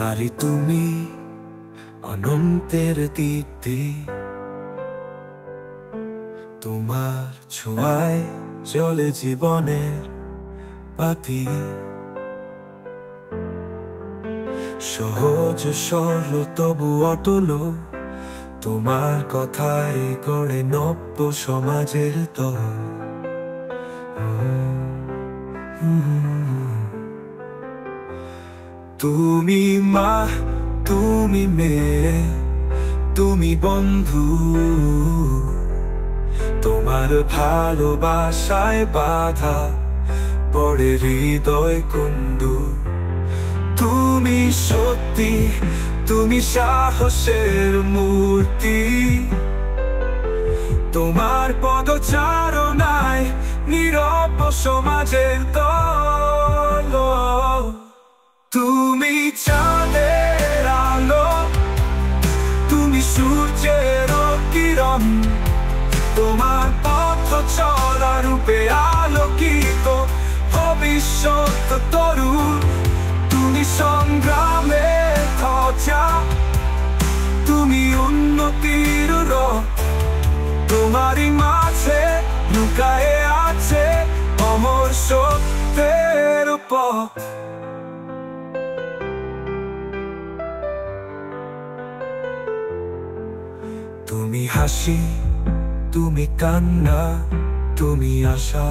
নারী তুমি অনন্তের দীপ্তি, তোমার ছোঁয়ায় জ্বলে জীবনের বাতি। সহজ সরল তবু অটল, তোমার কথায় গড়ে নব্য সমাজের তল। তুমি মা, তুমি মেয়ে, তুমি বন্ধু, তোমার ভালোবাসায় বাধা পড়ে হৃদয় কুণ্ডু। তুমি সত্যি, তুমি সাহসের মূর্তি, তোমার পদচারণায় নীরব সমাজের দল। তুমি চাঁদের আলো, তুমি সূর্যের কিরণ, তোমার পথ চলা রূপে আলোকিত ভবিষ্যৎ তরুণ। তুমি সংগ্রামের ধ্বজা, তুমি উন্নতির রথ, তোমারই মাঝে লুকায়ে আছে অমর সত্যের পথ। তুমি হাসি, তুমি কান্না, তুমি আশা,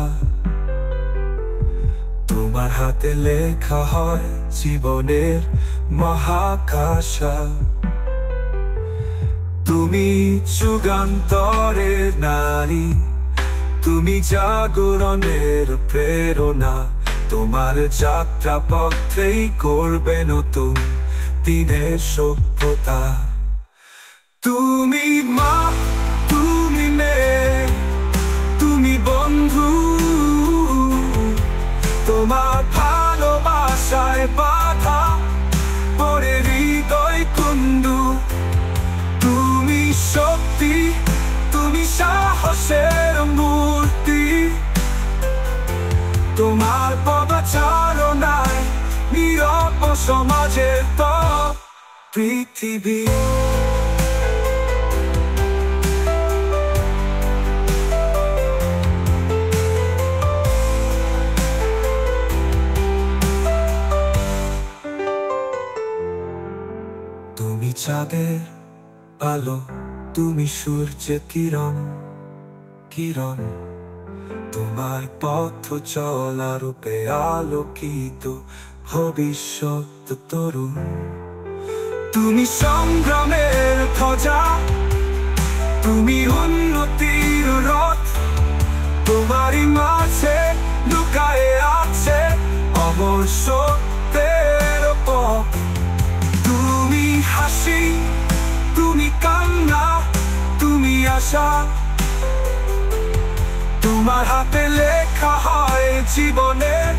তোমার হাতে লেখা হয় জীবনের মহাকাশা। তুমি যুগান্তরের নারী, তুমি জাগরণের প্রেরণা, তোমার যাত্রা পথেই করবে নতুন দিনের সভ্যতা। তুমি মা, তুমি মেয়ে, তুমি বন্ধু, তোমার ভালোবাসায় বাধা পড়ে হৃদয় কুণ্ডু। তুমি শক্তি, তুমি সাহসের মূর্তি, তোমার পদচারণায় নীরব সমাজের তপ পৃথিবী। তুমি চাঁদের আলো, তুমি সূর্যের কিরণ, কিরণ, তোমার পথ চলা রূপে আলোকিত ভবিষ্যৎ তরুণ। তুমি সংগ্রামের ধ্বজা, তুমি উন্নতির রথ, তোমারই মাঝে লুকায়ে আছে অমর সত্যের পথ। তুমি হাসি, তুমি কান্না, তুমি আশা, তোমার হাতে লেখা হয় জীবনের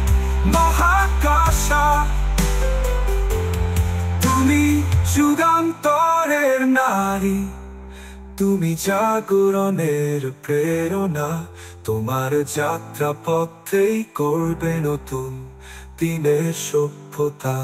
মহাকাশা। তুমি যুগান্তরের নারী, তুমি জাগরণের প্রেরণা, তোমার যাত্রা পথেই করবে নতুন দিনের সভ্যতা।